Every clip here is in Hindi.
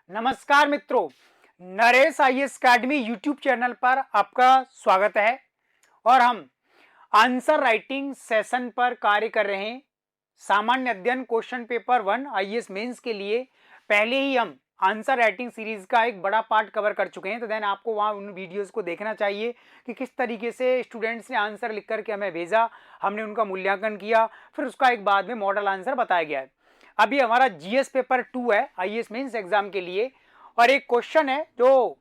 नमस्कार मित्रों, Naresh IAS academy YouTube channel पर आपका स्वागत है और हम आंसर राइटिंग सेशन पर कार्य कर रहे हैं। सामान्य अध्ययन क्वेश्चन पेपर 1 आईएएस मेंस के लिए पहले ही हम आंसर राइटिंग सीरीज का एक बड़ा पार्ट कवर कर चुके हैं, तो देन आपको वहाँ उन वीडियोस को देखना चाहिए कि किस तरीके से स्टूडेंट्स ने आंसर लिख करके हमें भेजा, हमने उनका मूल्यांकन किया, फिर उसका एक बाद में मॉडल आंसर बताया गया है। अभी हमारा जीएस पेपर 2 है आईएएस मेंस एग्जाम के लिए, और एक क्वेश्चन है जो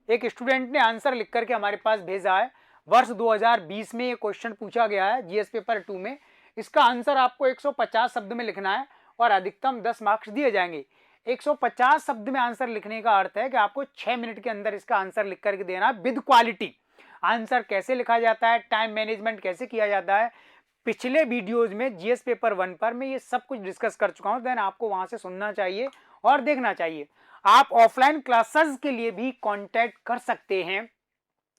एक स्टूडेंट ने आंसर लिख करके हमारे पास भेजा है। वर्ष 2020 में ये क्वेश्चन पूछा गया है जीएस पेपर 2 में। इसका आंसर आपको 150 शब्द में लिखना है और अधिकतम 10 मार्क्स दिए जाएंगे। 150 शब्द में आंसर लिखने का अर्थ है कि आपको 6 मिनट के अंदर इसका आंसर लिख करके देना है विद क्वालिटी। आंसर कैसे लिखा जाता है, टाइम मैनेजमेंट कैसे किया जाता है, पिछले वीडियोज में जीएस पेपर 1 पर मैं ये सब कुछ डिस्कस कर चुका हूं, देन आपको वहां से सुनना चाहिए और देखना चाहिए। आप ऑफलाइन क्लासेस के लिए भी कांटेक्ट कर सकते हैं।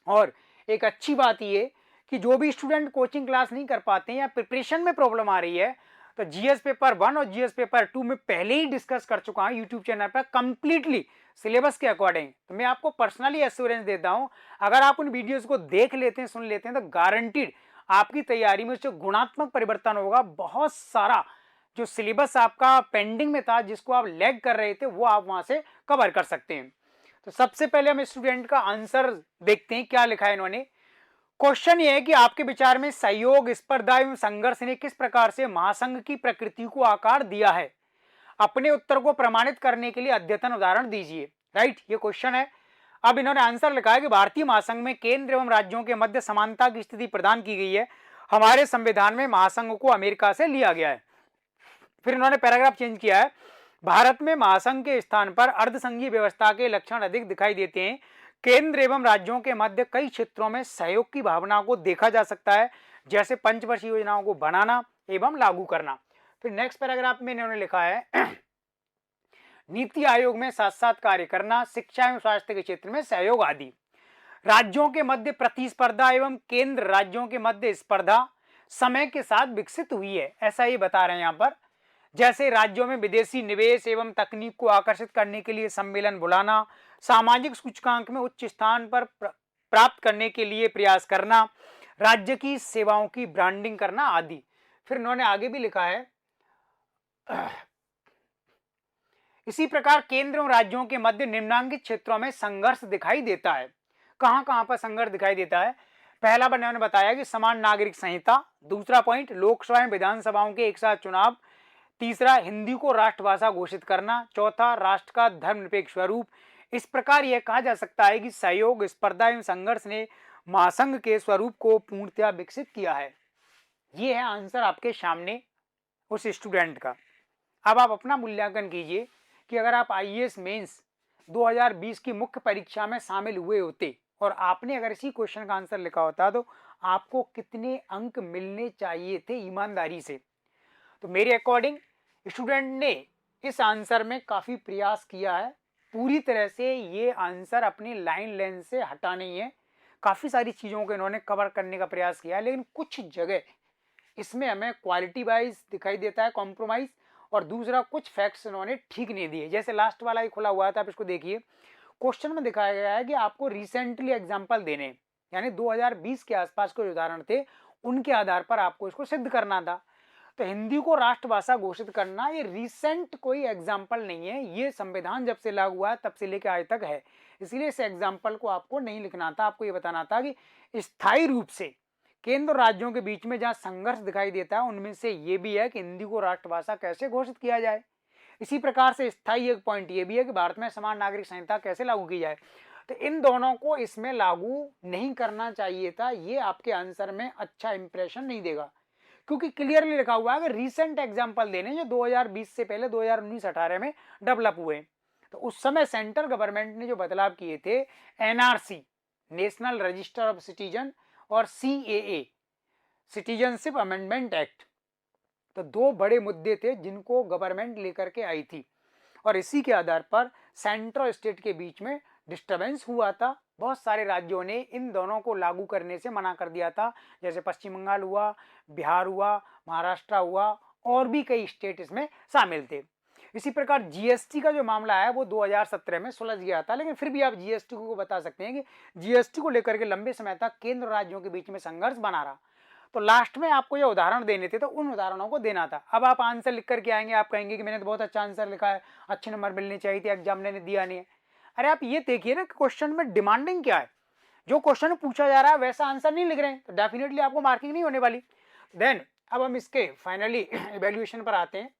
और एक अच्छी बात ये कि जो भी स्टूडेंट कोचिंग क्लास नहीं कर पाते हैं या प्रिपरेशन में प्रॉब्लम आ रही है, तो जीएस पेपर 1 और जीएस पेपर 2 में पहले ही डिस्कस कर चुका हूं यूट्यूब चैनल पर कंप्लीटली सिलेबस के अकॉर्डिंग। तो मैं आपको पर्सनली एश्योरेंस देता हूं, अगर आप उन वीडियोस को देख लेते हैं, सुन लेते हैं, तो गारंटीड आपकी तैयारी में जो गुणात्मक परिवर्तन होगा। बहुत सारा जो सिलेबस आपका पेंडिंग में था, जिसको आप लैग कर रहे थे, वो आप वहां से कवर कर सकते हैं। तो सबसे पहले हम स्टूडेंट का आंसर देखते हैं, क्या लिखा है इन्होंने। क्वेश्चन ये है कि आपके विचार में सहयोग, स्पर्धा एवं संघर्ष ने किस प्रकार से महासंघ की प्रकृति को आकार दिया है। अपने उत्तर को प्रमाणित करने के लिए अद्यतन उदाहरण दीजिए। राइट, ये क्वेश्चन है। अब इन्होंने आंसर लिखा है कि भारतीय महासंघ में केंद्र एवं राज्यों के मध्य समानता की स्थिति प्रदान की गई है। हमारे संविधान में महासंघ को अमेरिका से लिया गया है। फिर इन्होंने पैराग्राफ चेंज किया है। भारत में महासंघ के स्थान पर अर्धसंघीय व्यवस्था के लक्षण अधिक दिखाई देते हैं। केंद्र एवं राज्यों के मध्य कई क्षेत्रों में सहयोग की भावना को देखा जा सकता है, जैसे पंचवर्षीय योजनाओं को बनाना एवं लागू करना। फिर नेक्स्ट पैराग्राफ में इन्होंने लिखा है नीति आयोग में साथ साथ कार्य करना, शिक्षा एवं स्वास्थ्य के क्षेत्र में सहयोग आदि। राज्यों के मध्य प्रतिस्पर्धा एवं केंद्र राज्यों के मध्य स्पर्धा समय के साथ विकसित हुई है, ऐसा ये बता रहे हैं यहाँ पर। जैसे राज्यों में विदेशी निवेश एवं तकनीक को आकर्षित करने के लिए सम्मेलन बुलाना, सामाजिक सूचकांक में उच्च स्थान पर प्राप्त करने के लिए प्रयास करना, राज्य की सेवाओं की ब्रांडिंग करना आदि। फिर इन्होंने आगे भी लिखा है इसी प्रकार केंद्र और राज्यों के मध्य निम्नांकित क्षेत्रों में संघर्ष दिखाई देता है। कहां कहां पर संघर्ष दिखाई देता है। पहला उन्होंने बताया कि समान नागरिक संहिता, दूसरा पॉइंट लोकसभा एवं विधानसभाओं के एक साथ चुनाव, तीसरा हिंदी को राष्ट्रभाषा घोषित करना, चौथा राष्ट्र का धर्मनिरपेक्ष स्वरूप। इस प्रकार यह कहा जा सकता है कि सहयोग, स्पर्धा एवं संघर्ष ने महासंघ के स्वरूप को पूर्णतया विकसित किया है। ये है आंसर आपके सामने उस स्टूडेंट का। अब आप अपना मूल्यांकन कीजिए कि अगर आप आईएएस मेंस 2020 की मुख्य परीक्षा में शामिल हुए होते और आपने अगर इसी क्वेश्चन का आंसर लिखा होता, तो आपको कितने अंक मिलने चाहिए थे ईमानदारी से। तो मेरे अकॉर्डिंग स्टूडेंट ने इस आंसर में काफ़ी प्रयास किया है। पूरी तरह से ये आंसर अपनी लाइन लेंथ से हटा नहीं है। काफ़ी सारी चीज़ों को इन्होंने कवर करने का प्रयास किया है, लेकिन कुछ जगह इसमें हमें क्वालिटी वाइज दिखाई देता है कॉम्प्रोमाइज़, और दूसरा कुछ फैक्ट्स इन्होंने ठीक नहीं दिए। जैसे लास्ट वाला ही खुला हुआ था, आप इसको देखिए। क्वेश्चन में दिखाया गया है कि आपको रिसेंटली एग्जाम्पल देने, यानी 2020 के आसपास के उदाहरण थे, उनके आधार पर आपको इसको सिद्ध करना था। तो हिंदी को राष्ट्रभाषा घोषित करना ये रिसेंट कोई एग्जाम्पल नहीं है, ये संविधान जब से लागू हुआ है तब से लेकर आज तक है। इसलिए इस एग्जाम्पल को आपको नहीं लिखना था, आपको ये बताना था कि स्थायी रूप से केंद्र और राज्यों के बीच में जहां संघर्ष दिखाई देता है, उनमें से ये भी है कि हिंदी को राष्ट्रभाषा कैसे घोषित किया जाए। इसी प्रकार से स्थायी एक पॉइंट ये भी है कि भारत में समान नागरिक संहिता कैसे लागू की जाए। तो इन दोनों को इसमें लागू नहीं करना चाहिए था। ये आपके आंसर में अच्छा इंप्रेशन नहीं देगा, क्योंकि क्लियरली लिखा हुआ है कि रीसेंट एग्जाम्पल देने जो 2020 से पहले 2019-18 में डेवलप हुए। तो उस समय सेंट्रल गवर्नमेंट ने जो बदलाव किए थे, NRC national register of citizen और सीएए सिटीजनशिप अमेंडमेंट एक्ट, तो दो बड़े मुद्दे थे जिनको गवर्नमेंट लेकर के आई थी, और इसी के आधार पर सेंट्रल और स्टेट के बीच में डिस्टर्बेंस हुआ था। बहुत सारे राज्यों ने इन दोनों को लागू करने से मना कर दिया था, जैसे पश्चिम बंगाल हुआ, बिहार हुआ, महाराष्ट्र हुआ, और भी कई स्टेट इसमें शामिल थे। इसी प्रकार जीएसटी का जो मामला है वो 2017 में सुलझ गया था, लेकिन फिर भी आप जीएसटी को बता सकते हैं कि जीएसटी को लेकर के लंबे समय तक केंद्र राज्यों के बीच में संघर्ष बना रहा। तो लास्ट में आपको ये उदाहरण देने थे तो उन उदाहरणों को देना था। अब आप आंसर लिख करके आएंगे, आप कहेंगे कि मैंने तो बहुत अच्छा आंसर लिखा है, अच्छे नंबर मिलने चाहिए थे, एग्जाम ने दिया नहीं है। अरे आप ये देखिए ना क्वेश्चन में डिमांडिंग क्या है, जो क्वेश्चन पूछा जा रहा है वैसा आंसर नहीं लिख रहे हैं तो डेफिनेटली आपको मार्किंग नहीं होने वाली। देन अब हम इसके फाइनली इवैल्यूएशन पर आते हैं।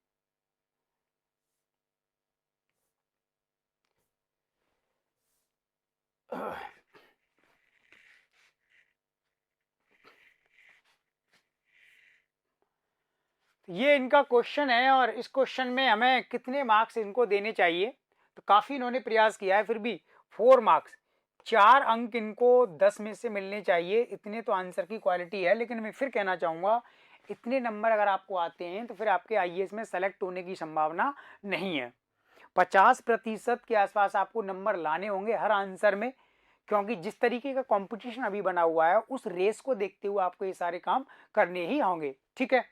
ये इनका क्वेश्चन है और इस क्वेश्चन में हमें कितने मार्क्स इनको देने चाहिए, तो काफ़ी इन्होंने प्रयास किया है, फिर भी 4 मार्क्स 4 अंक इनको 10 में से मिलने चाहिए, इतने तो आंसर की क्वालिटी है। लेकिन मैं फिर कहना चाहूँगा इतने नंबर अगर आपको आते हैं तो फिर आपके आईएएस में सेलेक्ट होने की संभावना नहीं है। 50% के आसपास आपको नंबर लाने होंगे हर आंसर में, क्योंकि जिस तरीके का कंपटीशन अभी बना हुआ है उस रेस को देखते हुए आपको ये सारे काम करने ही होंगे। ठीक है,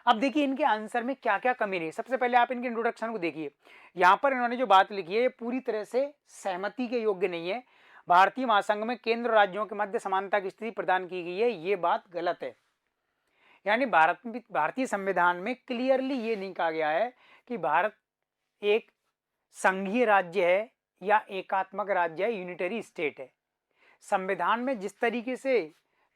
अब देखिए इनके आंसर में क्या क्या कमी रही। सबसे पहले आप इनके इंट्रोडक्शन को देखिए, यहाँ पर इन्होंने जो बात लिखी है ये पूरी तरह से सहमति के योग्य नहीं है। भारतीय महासंघ में केंद्र राज्यों के मध्य समानता की स्थिति प्रदान की गई है, ये बात गलत है। यानी भारतीय संविधान में क्लियरली ये नहीं कहा गया है कि भारत एक संघीय राज्य है या एकात्मक राज्य है, यूनिटरी स्टेट है। संविधान में जिस तरीके से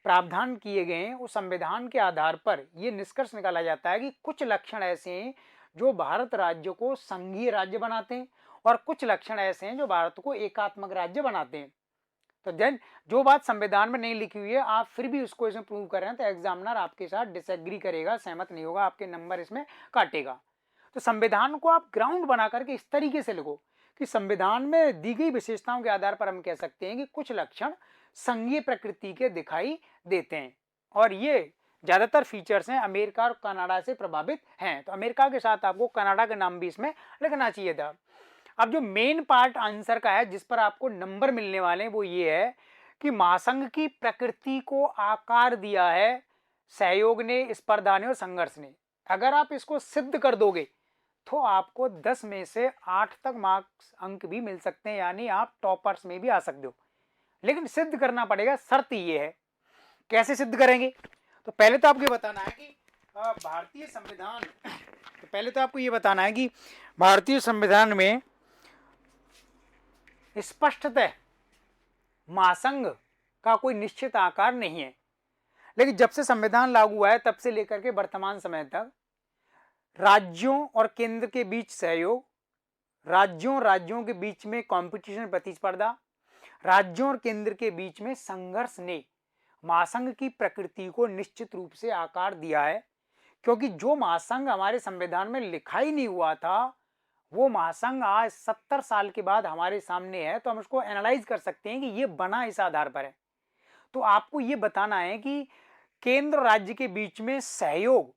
प्रावधान किए गए हैं उस संविधान के आधार पर यह निष्कर्ष निकाला जाता है कि कुछ लक्षण ऐसे हैं जो भारत राज्य को संघीय राज्य बनाते हैं और कुछ लक्षण ऐसे हैं जो भारत को एकात्मक राज्य बनाते हैं। तो देन जो बात संविधान में नहीं लिखी हुई है आप फिर भी उसको इसमें प्रूव कर रहे हैं तो एग्जामिनर आपके साथ डिसएग्री करेगा, सहमत नहीं होगा, आपके नंबर इसमें काटेगा। तो संविधान को आप ग्राउंड बना करके इस तरीके से लिखो कि संविधान में दी गई विशेषताओं के आधार पर हम कह सकते हैं कि कुछ लक्षण संघीय प्रकृति के दिखाई देते हैं और ये ज्यादातर फीचर्स हैं अमेरिका और कनाडा से प्रभावित हैं। तो अमेरिका के साथ आपको कनाडा का नाम भी इसमें लिखना चाहिए था। अब जो मेन पार्ट आंसर का है जिस पर आपको नंबर मिलने वाले हैं वो ये है कि महासंघ की प्रकृति को आकार दिया है सहयोग ने, स्पर्धा ने और संघर्ष ने। अगर आप इसको सिद्ध कर दोगे तो आपको 10 में से 8 तक मार्क्स अंक भी मिल सकते हैं, यानी आप टॉपर्स में भी आ सकते हो। लेकिन सिद्ध करना पड़ेगा, शर्त ये है। कैसे सिद्ध करेंगे? तो पहले तो आपको ये बताना है कि भारतीय संविधान तो पहले तो आपको ये बताना है कि भारतीय संविधान में स्पष्टतः महासंघ का कोई निश्चित आकार नहीं है। लेकिन जब से संविधान लागू हुआ है तब से लेकर के वर्तमान समय तक राज्यों और केंद्र के बीच सहयोग, राज्यों के बीच में कंपटीशन प्रतिस्पर्धा, राज्यों और केंद्र के बीच में संघर्ष ने महासंघ की प्रकृति को निश्चित रूप से आकार दिया है। क्योंकि जो महासंघ हमारे संविधान में लिखा ही नहीं हुआ था वो महासंघ आज 70 साल के बाद हमारे सामने है, तो हम उसको एनालाइज कर सकते हैं कि ये बना इस आधार पर है। तो आपको ये बताना है कि केंद्र राज्य के बीच में सहयोग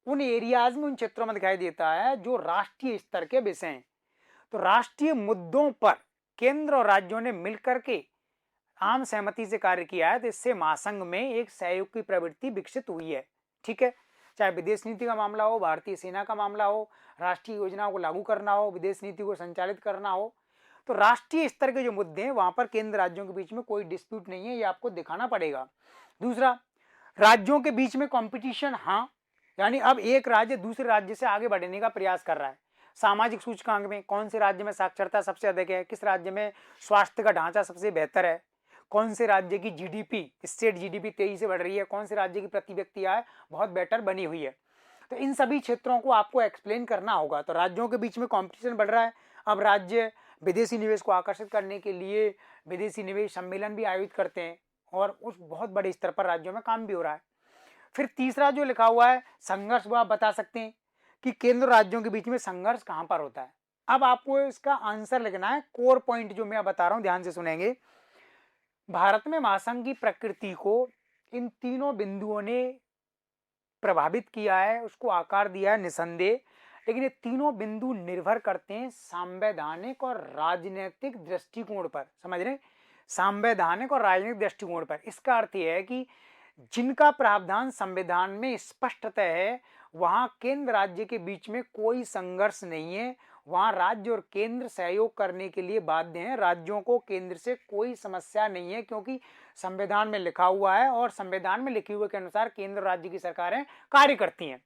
उन एरियाज में, उन क्षेत्रों में दिखाई देता है जो राष्ट्रीय स्तर के विषय हैं। तो राष्ट्रीय मुद्दों पर केंद्र और राज्यों ने मिलकर के आम सहमति से कार्य किया है, तो इससे महासंघ में एक सहयोग की प्रवृत्ति विकसित हुई है। ठीक है, चाहे विदेश नीति का मामला हो, भारतीय सेना का मामला हो, राष्ट्रीय योजनाओं को लागू करना हो, विदेश नीति को संचालित करना हो, तो राष्ट्रीय स्तर के जो मुद्दे हैं वहां पर केंद्र राज्यों के बीच में कोई डिस्प्यूट नहीं है, ये आपको दिखाना पड़ेगा। दूसरा, राज्यों के बीच में कंपटीशन, हाँ, यानी अब एक राज्य दूसरे राज्य से आगे बढ़ने का प्रयास कर रहा है। सामाजिक सूचकांक में कौन से राज्य में साक्षरता सबसे अधिक है, किस राज्य में स्वास्थ्य का ढांचा सबसे बेहतर है, कौन से राज्य की जीडीपी, स्टेट जीडीपी तेजी से बढ़ रही है, कौन से राज्य की प्रति व्यक्ति आय बहुत बेटर बनी हुई है। तो इन सभी क्षेत्रों को आपको एक्सप्लेन करना होगा। तो राज्यों के बीच में कंपटीशन बढ़ रहा है, अब राज्य विदेशी निवेश को आकर्षित करने के लिए विदेशी निवेश सम्मेलन भी आयोजित करते हैं और उस बहुत बड़े स्तर पर राज्यों में काम भी हो रहा है। फिर तीसरा जो लिखा हुआ है संघर्ष, वो आप बता सकते हैं कि केंद्र राज्यों के बीच में संघर्ष कहां पर होता है। अब आपको इसका आंसर लिखना है। कोर पॉइंट जो मैं बता रहा हूं ध्यान से सुनेंगे। भारत में महासंघ की प्रकृति को इन तीनों बिंदुओं ने प्रभावित किया है, उसको आकार दिया है निसंदेह। लेकिन ये तीनों बिंदु निर्भर करते हैं संवैधानिक और राजनीतिक दृष्टिकोण पर। समझ रहे हैं? संवैधानिक और राजनीतिक दृष्टिकोण पर। इसका अर्थ यह है कि जिनका प्रावधान संविधान में स्पष्टतः है वहां केंद्र राज्य के बीच में कोई संघर्ष नहीं है, वहां राज्य और केंद्र सहयोग करने के लिए बाध्य हैं। राज्यों को केंद्र से कोई समस्या नहीं है, क्योंकि संविधान में लिखा हुआ है और संविधान में लिखे हुए के अनुसार केंद्र राज्य की सरकारें कार्य करती हैं।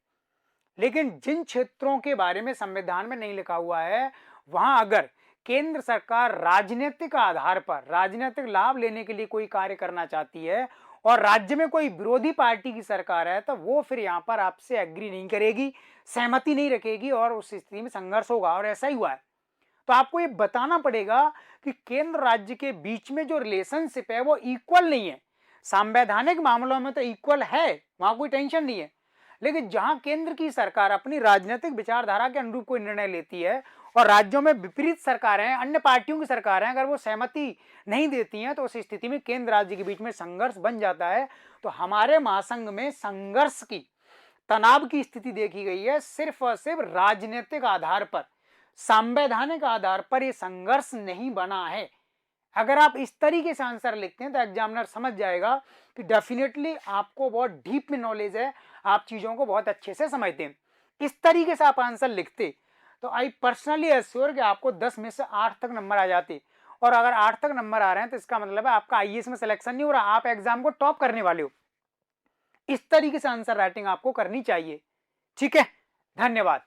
लेकिन जिन क्षेत्रों के बारे में संविधान में नहीं लिखा हुआ है, वहां अगर केंद्र सरकार राजनीतिक आधार पर राजनीतिक लाभ लेने के लिए कोई कार्य करना चाहती है और राज्य में कोई विरोधी पार्टी की सरकार है, तो वो फिर यहां पर आपसे एग्री नहीं करेगी, सहमति नहीं रखेगी और उस स्थिति में संघर्ष होगा। और ऐसा ही हुआ है। तो आपको ये बताना पड़ेगा कि केंद्र राज्य के बीच में जो रिलेशनशिप है वो इक्वल नहीं है। संवैधानिक मामलों में तो इक्वल है, वहां कोई टेंशन नहीं है। लेकिन जहां केंद्र की सरकार अपनी राजनीतिक विचारधारा के अनुरूप कोई निर्णय लेती है और राज्यों में विपरीत सरकारें, अन्य पार्टियों की सरकारें अगर वो सहमति नहीं देती हैं, तो उस स्थिति में केंद्र राज्य के बीच में संघर्ष बन जाता है। तो हमारे महासंघ में संघर्ष की, तनाव की स्थिति देखी गई है सिर्फ और सिर्फ राजनीतिक आधार पर, संवैधानिक आधार पर। यह संघर्ष नहीं बना है। अगर आप इस तरीके से आंसर लिखते हैं तो एग्जामिनर समझ जाएगा कि डेफिनेटली आपको बहुत डीप में नॉलेज है, आप चीजों को बहुत अच्छे से समझते हैं। इस तरीके से आप आंसर लिखते तो आई पर्सनली एश्योर कि आपको 10 में से 8 तक नंबर आ जाते। और अगर 8 तक नंबर आ रहे हैं तो इसका मतलब है आपका आईएएस में सिलेक्शन नहीं हो रहा, आप एग्जाम को टॉप करने वाले हो। इस तरीके से आंसर राइटिंग आपको करनी चाहिए। ठीक है, धन्यवाद।